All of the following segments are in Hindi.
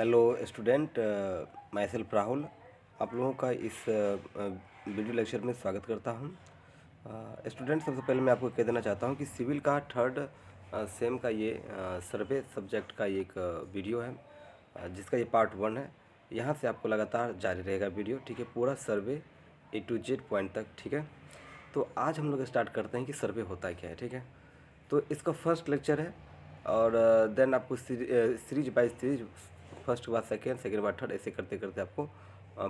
Hello student, my self Rahul आप लोगों का इस वीडियो लेक्चर में स्वागत करता हूं। स्टूडेंट, सबसे पहले मैं आपको कह देना चाहता हूं कि सिविल का थर्ड सेम का ये सर्वे सब्जेक्ट का ये एक वीडियो है, जिसका ये पार्ट 1 है। यहां से आपको लगातार जारी रहेगा वीडियो, ठीक है, पूरा सर्वे A to Z पॉइंट तक, ठीक है। तो आज हम लोग स्टार्ट करते हैं कि सर्वे होता क्या है, ठीक है। तो इसका फर्स्ट लेक्चर है और देन आपको सीरीज बाय सीरीज फर्स्ट के बाद सेकेंड, सेकेंड के बाद थर्ड, ऐसे करते करते आपको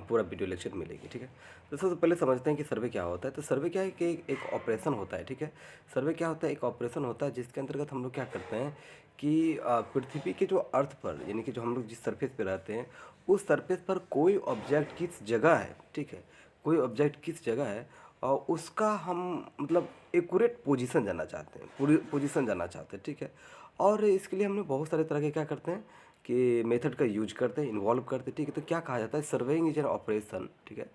पूरा वीडियो लेक्चर मिलेगी, ठीक है। तो सबसे पहले समझते हैं कि सर्वे क्या होता है। तो सर्वे क्या है कि एक ऑपरेशन होता है, ठीक है। सर्वे क्या होता है, एक ऑपरेशन होता है जिसके अंतर्गत हम लोग क्या करते हैं कि पृथ्वी के जो अर्थ पर, यानी कि जो हम लोग जिस सरफेस पे रहते हैं, उस सरफेस पर कोई ऑब्जेक्ट किस जगह है, ठीक है, कोई ऑब्जेक्ट किस जगह है और उसका हम मतलब एक्यूरेट पोजीशन जानना चाहते हैं, पूरी पोजीशन जानना चाहते हैं, ठीक है। और इसके लिए हम लोग बहुत सारे तरह के क्या करते हैं कि मेथड का यूज करते हैं, इन्वॉल्व करते हैं, ठीक है। तो क्या कहा जाता है, सर्वेइंग इज एन ऑपरेशन, ठीक है।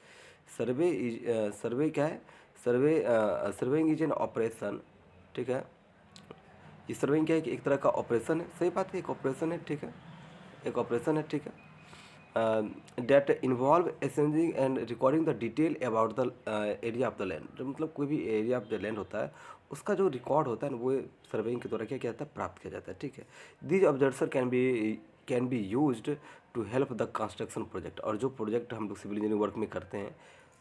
सर्वे क्या है, सर्वेइंग इज एन ऑपरेशन, ठीक है। ये सर्वेइंग क्या है कि एक तरह का ऑपरेशन है, सही बात है, एक ऑपरेशन है, ठीक है, एक ऑपरेशन है, ठीक है। That involve assessing and recording the detail about the area of the land. जो मतलब कोई भी एरिया ऑफ द लैंड होता है, उसका जो रिकॉर्ड होता है ना, वो सर्वेइंग के द्वारा क्या किया जाता है, प्राप्त किया जाता है, ठीक है। These observer can be used to help the construction project. और जो प्रोजेक्ट हम लोग सिविल इंजीनियरिंग वर्क में करते हैं,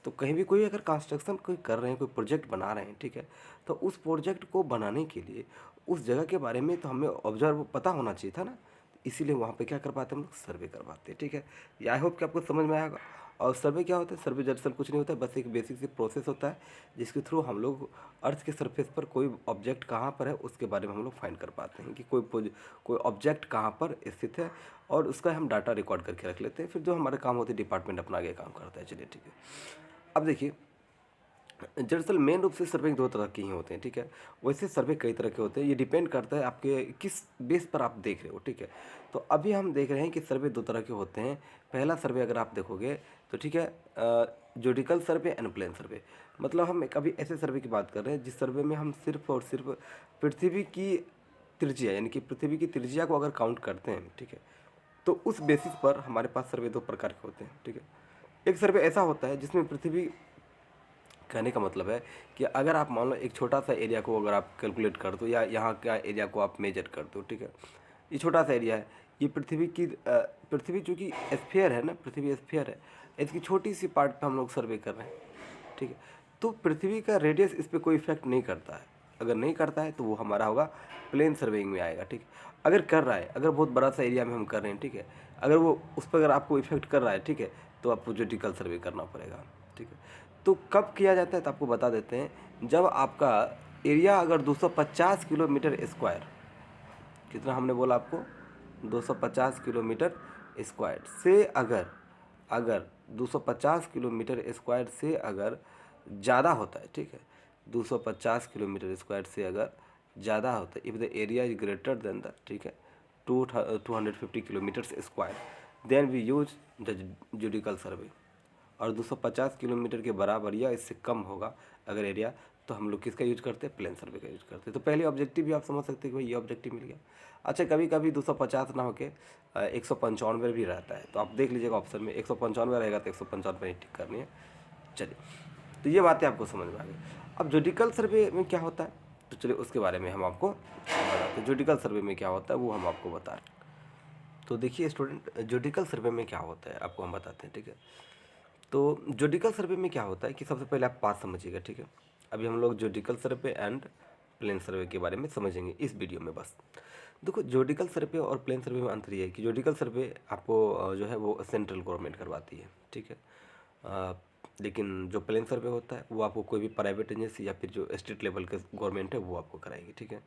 तो कहीं भी कोई अगर कंस्ट्रक्शन कोई कर रहे हैं, कोई प्रोजेक्ट बना रहे हैं, ठीक है, तो उस प्रोजेक्ट को बनाने के लिए उस जगह के बारे में तो हमें ऑब्जर्व पता होना चाहिए था ना, इसीलिए वहाँ पे क्या करवाते हैं, हम लोग सर्वे करवाते हैं, ठीक है। ये आई होप कि आपको समझ में आएगा। और सर्वे क्या होता है, सर्वे दरअसल कुछ नहीं होता है, बस एक बेसिक सी प्रोसेस होता है जिसके थ्रू हम लोग अर्थ के सरफेस पर कोई ऑब्जेक्ट कहाँ पर है उसके बारे में हम लोग फाइंड कर पाते हैं कि कोई ऑब्जेक्ट कहाँ पर स्थित है, और उसका हम डाटा रिकॉर्ड करके रख लेते हैं। फिर जो हमारे काम होते हैं, डिपार्टमेंट अपना आगे काम करता है। चलिए, ठीक है। अब देखिए, दरअसल मेन रूप से सर्वे दो तरह के ही होते हैं, ठीक है। वैसे सर्वे कई तरह के होते हैं, ये डिपेंड करता है आपके किस बेस पर आप देख रहे हो, ठीक है। तो अभी हम देख रहे हैं कि सर्वे दो तरह के होते हैं। पहला सर्वे अगर आप देखोगे तो ठीक है, ज्योडिकल सर्वे एंड प्लेन सर्वे। मतलब हम एक अभी ऐसे सर्वे की बात कर रहे हैं जिस सर्वे में हम सिर्फ और सिर्फ पृथ्वी की त्रिज्या, यानी कि पृथ्वी की त्रिज्या को अगर काउंट करते हैं, ठीक है, तो उस बेसिस पर हमारे पास सर्वे दो प्रकार के होते हैं, ठीक है। एक सर्वे ऐसा होता है जिसमें पृथ्वी, कहने का मतलब है कि अगर आप मान लो एक छोटा सा एरिया को अगर आप कैलकुलेट कर दो या यहाँ का एरिया को आप मेजर कर दो, ठीक है, ये छोटा सा एरिया है, ये पृथ्वी चूँकि स्फीयर है ना, पृथ्वी स्फीयर है, इसकी छोटी सी पार्ट पे हम लोग सर्वे कर रहे हैं, ठीक है। तो पृथ्वी का रेडियस इस पर कोई इफेक्ट नहीं करता है। अगर नहीं करता है तो वो हमारा होगा प्लेन सर्वेइंग में आएगा, ठीक है। अगर कर रहा है, अगर बहुत बड़ा सा एरिया में हम कर रहे हैं, ठीक है, अगर वो उस पर अगर आपको इफेक्ट कर रहा है, ठीक है, तो आपको ज्योमेट्रिकल सर्वे करना पड़ेगा, ठीक है। तो कब किया जाता है, तो आपको बता देते हैं, जब आपका एरिया अगर 250 किलोमीटर स्क्वायर, कितना हमने बोला आपको, 250 किलोमीटर स्क्वायर से अगर अगर 250 किलोमीटर स्क्वायर से अगर ज़्यादा होता है, ठीक है, 250 किलोमीटर स्क्वायर से अगर ज़्यादा होता है, if the area is greater than the, ठीक है, 250 kilometers square, then we use the geodetical survey. और 250 किलोमीटर के बराबर या इससे कम होगा अगर एरिया, तो हम लोग किसका यूज करते हैं, प्लेन सर्वे का यूज करते हैं। तो पहले ऑब्जेक्टिव भी आप समझ सकते हैं कि भाई ये ऑब्जेक्टिव मिल गया। अच्छा, कभी कभी 250 ना होके 195 भी रहता है, तो आप देख लीजिएगा ऑप्शन में 195 रहेगा तो 195 पर ही टिक करनी है। चलिए, तो ये बातें आपको समझ में आ गई। अब ज्योडिकल सर्वे में क्या होता है, तो चलिए उसके बारे में हम आपको बताते हैं। ज्योडिकल सर्वे में क्या होता है वो हम आपको बता रहे हैं। तो देखिए स्टूडेंट, ज्योडिकल सर्वे में क्या होता है आपको हम बताते हैं, ठीक है। तो ज्योडिकल सर्वे में क्या होता है कि सबसे पहले आप बात समझिएगा, ठीक है। अभी हम लोग ज्योडिकल सर्वे एंड प्लेन सर्वे के बारे में समझेंगे इस वीडियो में। बस देखो, ज्योडिकल सर्वे और प्लेन सर्वे में अंतर ये है कि ज्योडिकल सर्वे आपको जो है वो सेंट्रल गवर्नमेंट करवाती है, ठीक है। लेकिन जो प्लेन सर्वे होता है वो आपको कोई भी प्राइवेट एजेंसी या फिर जो स्टेट लेवल के गवर्नमेंट है वो आपको कराएगी, ठीक है।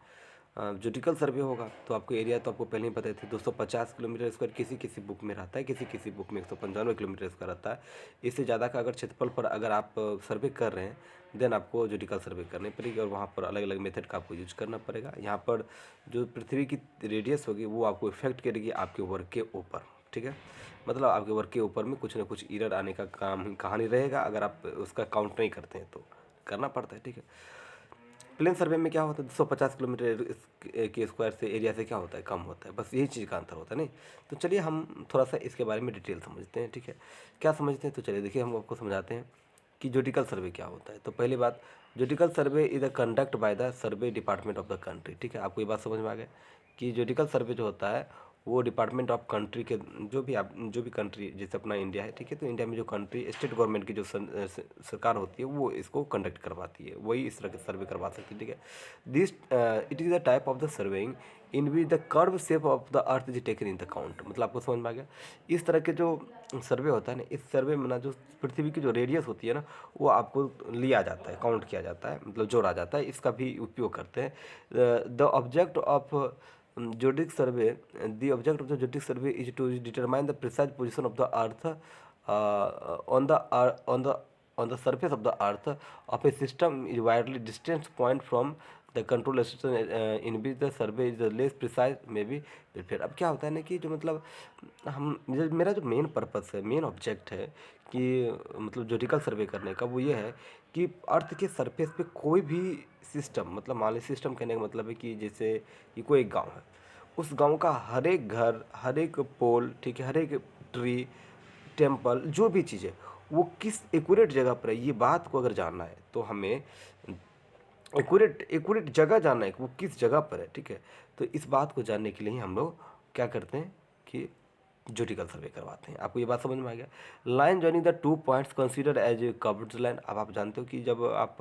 ज्योडिकल सर्वे होगा तो आपको एरिया तो आपको पहले ही पता है, 250 किलोमीटर स्क्वायर किसी किसी बुक में रहता है, किसी किसी बुक में 195 किलोमीटर स्क्वायर रहता है। इससे ज़्यादा का अगर क्षेत्रफल पर अगर आप सर्वे कर रहे हैं, देन आपको ज्योडिकल सर्वे करनी पड़ेगी और वहाँ पर अलग अलग मेथड का आपको यूज करना पड़ेगा। यहाँ पर जो पृथ्वी की रेडियस होगी वो आपको इफेक्ट करेगी आपके वर्क के ऊपर, ठीक है। मतलब आपके वर्क के ऊपर में कुछ ना कुछ एरर आने का काम कहानी रहेगा, अगर आप उसका काउंट नहीं करते हैं तो करना पड़ता है, ठीक है। प्लेन सर्वे में क्या होता है, 250 किलोमीटर के स्क्वायर से एरिया से क्या होता है, कम होता है, बस यही चीज़ का अंतर होता है। नहीं तो चलिए हम थोड़ा सा इसके बारे में डिटेल समझते हैं, ठीक है। क्या समझते हैं, तो चलिए देखिए हम आपको समझाते हैं कि ज्योटिकल सर्वे क्या होता है। तो पहली बात, geodetical survey is a conduct by the survey department of the country, ठीक है। आपको ये बात समझ में आ गया कि ज्योटिकल सर्वे जो होता है वो डिपार्टमेंट ऑफ कंट्री के, जो भी कंट्री, जैसे अपना इंडिया है, ठीक है, तो इंडिया में जो कंट्री स्टेट गवर्नमेंट की जो सरकार होती है वो इसको कंडक्ट करवाती है, वही इस तरह के सर्वे करवा सकती है, ठीक है। This it is the type of the surveying in which the curve shape of the earth is taken in the count. मतलब आपको समझ में आ गया, इस तरह के जो सर्वे होता है ना, इस सर्वे में ना जो पृथ्वी की जो रेडियस होती है ना, वो आपको लिया जाता है, काउंट किया जाता है, मतलब जोड़ा जाता है, इसका भी उपयोग करते हैं। The object of geodic survey, the object of the geodic survey is to determine the precise position of the earth on the on the surface of the earth of a system is widely distant point from the control station in which the survey is less precise may be prepared। अब क्या होता है ना कि जो मतलब मेरा जो मेन पर्पस है, मेन ऑब्जेक्ट है कि मतलब ज्योटिकल सर्वे करने का, वो ये है कि अर्थ के सरफेस पे कोई भी सिस्टम, मतलब मान लीजिए सिस्टम कहने का मतलब है कि जैसे कि कोई एक गांव है, उस गांव का हर एक घर, हर एक पोल, ठीक है, हर एक ट्री, टेम्पल, जो भी चीज़ है वो किस एक्यूरेट जगह पर है, ये बात को अगर जानना है तो हमें एक्यूरेट जगह जानना है कि वो किस जगह पर है, ठीक है। तो इस बात को जानने के लिए ही हम लोग क्या करते हैं कि ज्योटिकल सर्वे करवाते हैं। आपको ये बात समझ में आ गया। Line joining the two points consider as a curved line. अब आप जानते हो कि जब आप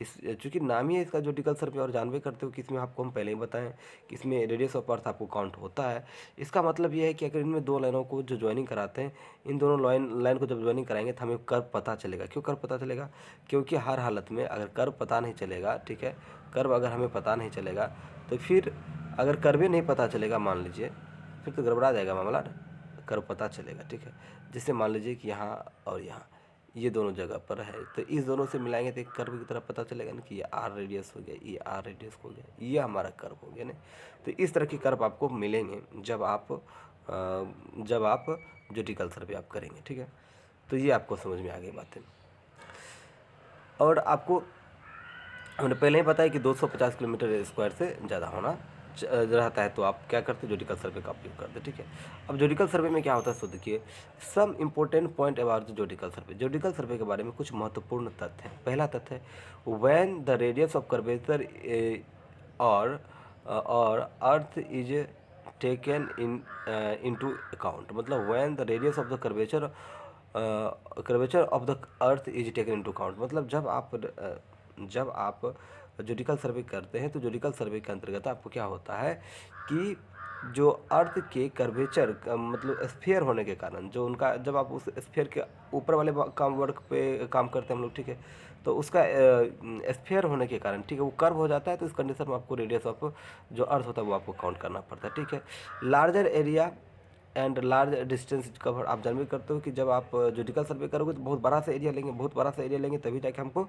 इस, चूँकि नाम ही है इसका ज्योटिकल सर्वे, और जानवे करते हो कि इसमें आपको हम पहले ही बताएं कि इसमें रेडियस ऑफ अर्थ आपको काउंट होता है। इसका मतलब ये है कि अगर इनमें दो लाइनों को जो ज्वाइनिंग कराते हैं, इन दोनों लाइन को जब ज्वाइनिंग कराएंगे तो हमें कर्व पता चलेगा। क्यों कर्व पता चलेगा? क्योंकि हर हालत में अगर कर्व पता नहीं चलेगा, ठीक है, कर्व अगर हमें पता नहीं चलेगा तो फिर अगर कर्वे नहीं पता चलेगा, मान लीजिए, फिर तो गड़बड़ा जाएगा मामला ना। कर्व पता चलेगा, ठीक है। जैसे मान लीजिए कि यहाँ और यहाँ ये दोनों जगह पर है, तो इस दोनों से मिलाएंगे तो एक कर्व की तरह पता चलेगा ना कि ये आर रेडियस हो गया, ये आर रेडियस हो गया, ये हमारा कर्व हो गया ना। तो इस तरह के कर्व आपको मिलेंगे जब आप ज्योटिकल सर्वे आप करेंगे, ठीक है। तो ये आपको समझ में आ गई बातें। और आपको हमने पहले ही बताया कि 250 किलोमीटर स्क्वायर से ज़्यादा होना रहता है, तो आप क्या करते, ज्योटिकल सर्वे का उपयोग करते, ठीक है। अब ज्योटिकल सर्वे में क्या होता है, सो देखिए, some important point about the geodetical survey. Geodetical survey के बारे में कुछ महत्वपूर्ण तथ्य हैं। पहला तथ्य है when the radius of curvature और earth is taken into account. मतलब when the radius of the curvature of the earth is taken into account, मतलब जब आप ज्योटिकल सर्वे करते हैं तो ज्योटिकल सर्वे के अंतर्गत आपको क्या होता है कि जो अर्थ के कर्वेचर मतलब स्फीयर होने के कारण, जो उनका, जब आप उस स्फीयर के ऊपर वाले काम वर्क पे काम करते हैं हम लोग, ठीक है, तो उसका स्फीयर होने के कारण, ठीक है, वो कर्व हो जाता है। तो इस कंडीशन में आपको रेडियस ऑफ जो अर्थ होता है वो आपको काउंट करना पड़ता है, ठीक है। Larger area and large distance cover. आप जान भी करते हो कि जब आप ज्योटिकल सर्वे करोगे तो बहुत बड़ा सा एरिया लेंगे, बहुत बड़ा सा एरिया लेंगे, तभी जाके हमको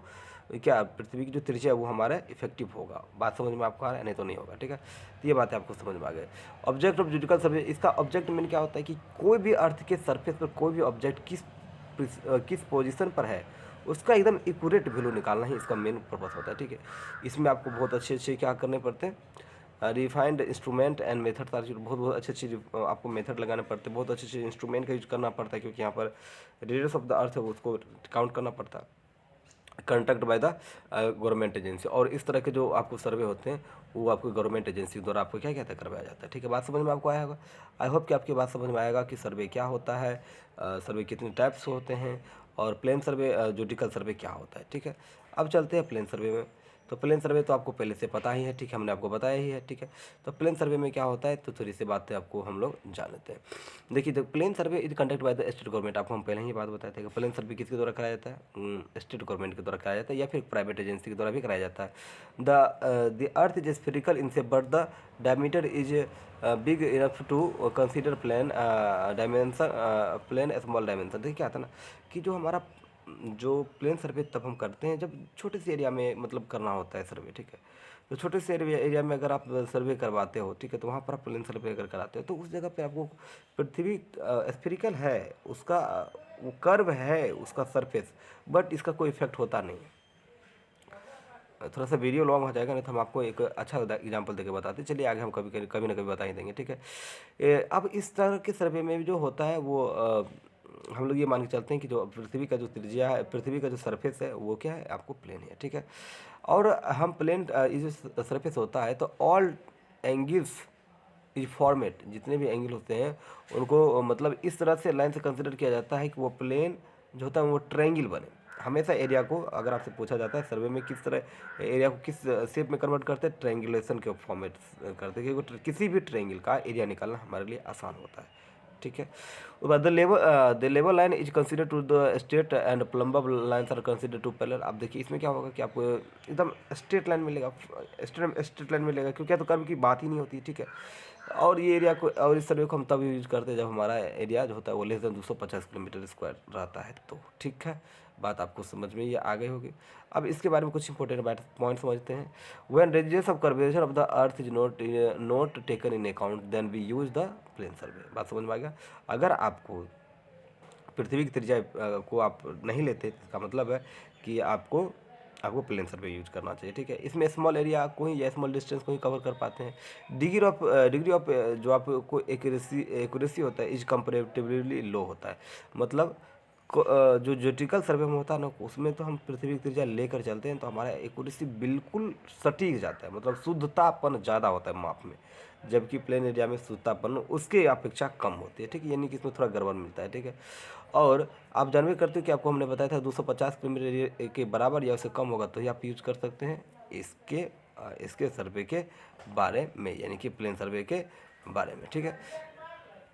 क्या पृथ्वी की जो त्रिज्या है वो हमारा इफेक्टिव होगा। बात समझ में आपको आ रहा है? नहीं तो नहीं होगा, ठीक है। तो ये बातें आपको समझ में आ गए। ऑब्जेक्ट ऑफ ज्योटिकल सर्वे, इसका ऑब्जेक्ट मीन क्या होता है कि कोई भी अर्थ के सरफेस पर कोई भी ऑब्जेक्ट किस पोजिशन पर है उसका एकदम एक्यूरेट वैल्यू निकालना ही इसका मेन पर्पस होता है, ठीक है। इसमें आपको बहुत अच्छे क्या करने पड़ते हैं, रिफाइंड इंस्ट्रूमेंट एंड मेथड, सारी बहुत अच्छे आपको मेथड लगाने पड़ते हैं, बहुत अच्छे इंस्ट्रूमेंट का यूज करना पड़ता है, क्योंकि यहाँ पर रेडियस ऑफ द अर्थ है उसको काउंट करना पड़ता है, conduct by the government agency. और इस तरह के जो आपको सर्वे होते हैं वो आपको गवर्नमेंट एजेंसी द्वारा आपको क्या कहता है, करवाया जाता है, ठीक है। बात समझ में आपको आया होगा। आई होप कि आपकी बात समझ में आएगा कि सर्वे क्या होता है, सर्वे कितने टाइप्स होते हैं, और प्लेन सर्वे ज्योटिकल सर्वे क्या होता है, ठीक है। अब चलते हैं प्लेन सर्वे में। तो प्लेन सर्वे तो आपको पहले से पता ही है, ठीक है, हमने आपको बताया ही है, ठीक है। तो प्लेन सर्वे में क्या होता है, तो थोड़ी सी बातें आपको हम लोग जान लेते हैं। देखिए, the plane survey is conduct by the state government. आपको हम पहले ही बात बताए थे कि प्लेन सर्वे किसके द्वारा कराया जाता है, स्टेट गवर्नमेंट के द्वारा कराया जाता है, या फिर प्राइवेट एजेंसी के द्वारा भी कराया जाता है। The earth is spherical in shape but the diameter is big enough to consider plane dimension, plane small dimension. देखिए क्या आता है ना कि जो प्लेन सर्वे तब हम करते हैं जब छोटे से एरिया में मतलब करना होता है सर्वे, ठीक है। तो छोटे से एरिया में अगर आप सर्वे करवाते हो, ठीक है, तो वहाँ पर आप प्लेन सर्वे अगर कराते हो तो उस जगह पे आपको पृथ्वी स्फेरिकल है, उसका वो कर्व है उसका सरफेस, बट इसका कोई इफेक्ट होता नहीं है। थोड़ा सा वीडियो लॉन्ग हो जाएगा, नहीं तो हम आपको एक अच्छा एग्जांपल देके बताते हैं। चलिए आगे हम कभी ना कभी बता ही देंगे, ठीक है। अब इस तरह के सर्वे में भी जो होता है वो हम लोग ये मान के चलते हैं कि जो पृथ्वी का जो त्रिज्या है, पृथ्वी का जो सरफेस है वो क्या है, आपको प्लेन है, ठीक है। और हम प्लेन ये जो सरफेस होता है तो ऑल एंगल्स इज फॉर्मेट, जितने भी एंगल होते हैं उनको मतलब इस तरह से लाइन से कंसिडर किया जाता है कि वो प्लेन जो होता है वो ट्रायंगल बने। हमेशा एरिया को अगर आपसे पूछा जाता है सर्वे में किस तरह एरिया को किस शेप में कन्वर्ट करते हैं, ट्रायंगुलेशन के फॉर्मेट करते हैं, क्योंकि किसी भी ट्रायंगल का एरिया निकालना हमारे लिए आसान होता है, ठीक है। उसके बाद the level line is consider to the straight and plumber lines are consider to parallel. आप देखिए इसमें क्या होगा कि आपको एकदम स्ट्रेट लाइन मिलेगा, स्ट्रेट लाइन मिलेगा, क्योंकि तो कर्व की बात ही नहीं होती, ठीक है। और ये एरिया को और इस सर्वे को हम तब यूज करते हैं जब हमारा एरिया जो होता है वो लेस देन 250 किलोमीटर स्क्वायर रहता है, तो ठीक है, बात आपको समझ में ये आ गई होगी। अब इसके बारे में कुछ इंपॉर्टेंट पॉइंट समझते हैं। When radius of curvature of the earth is not taken in account then we use the plane survey. बात समझ में आ गया। अगर आपको पृथ्वी की त्रिज्या को आप नहीं लेते, इसका मतलब है कि आपको प्लेन सर्वे यूज करना चाहिए, ठीक है। इसमें स्मॉल एरिया को ही या स्मॉल डिस्टेंस को ही कवर कर पाते हैं। डिग्री ऑफ जो आपको एक्यूरेसी होता है इज कंपेरेटिवली लो होता है। मतलब जो ज्योमेट्रिकल सर्वे में होता है ना, उसमें तो हम पृथ्वी की त्रिज्या लेकर चलते हैं तो हमारा एक्यूरेसी बिल्कुल सटीक जाता है, मतलब शुद्धतापन ज़्यादा होता है माप में, जबकि प्लेन एरिया में शुद्धतापन उसके अपेक्षा कम होती है, ठीक है। यानी कि इसमें थोड़ा गड़बड़ मिलता है, ठीक है। और आप जानवे करते हो कि आपको हमने बताया था 250 किलोमीटर एरिया के बराबर या उससे कम होगा तो ही आप यूज कर सकते हैं इसके सर्वे के बारे में, यानी कि प्लेन सर्वे के बारे में, ठीक है।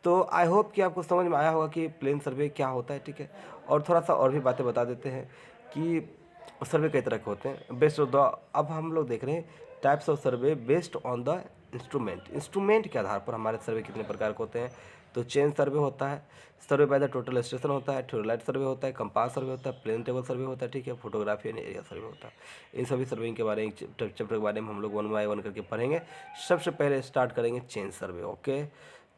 तो आई होप कि आपको समझ में आया होगा कि प्लेन सर्वे क्या होता है, ठीक है। और थोड़ा सा और भी बातें बता देते हैं कि सर्वे कई तरह के होते हैं। बेस्ड ऑन द, अब हम लोग देख रहे हैं types of survey based on the instrument के आधार पर हमारे सर्वे कितने प्रकार के होते हैं। तो चेन सर्वे होता है, सर्वे बाय द टोटल स्टेशन होता है, थ्योरलाइट सर्वे होता है, कंपास सर्वे होता है, प्लेन टेबल सर्वे होता है, ठीक है, फोटोग्राफी एंड एरिया सर्वे होता है। इन सभी सर्वे के बारे में चैप्टर के बारे में हम लोग 1 बाय 1 करके पढ़ेंगे। सबसे पहले स्टार्ट करेंगे चेन सर्वे, ओके।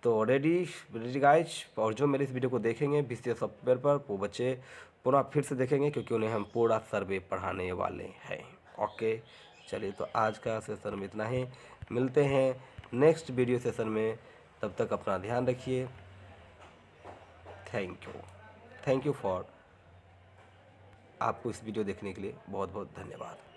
तो रेडी गाइज, और जो मेरे इस वीडियो को देखेंगे BCS सॉफ्टवेयर पर वो बच्चे पुनः फिर से देखेंगे, क्योंकि उन्हें हम पूरा सर्वे पढ़ाने वाले हैं, ओके। चलिए तो आज का सेशन में इतना ही, मिलते हैं नेक्स्ट वीडियो सेशन में, तब तक अपना ध्यान रखिए। थैंक यू फॉर आपको इस वीडियो देखने के लिए बहुत बहुत धन्यवाद।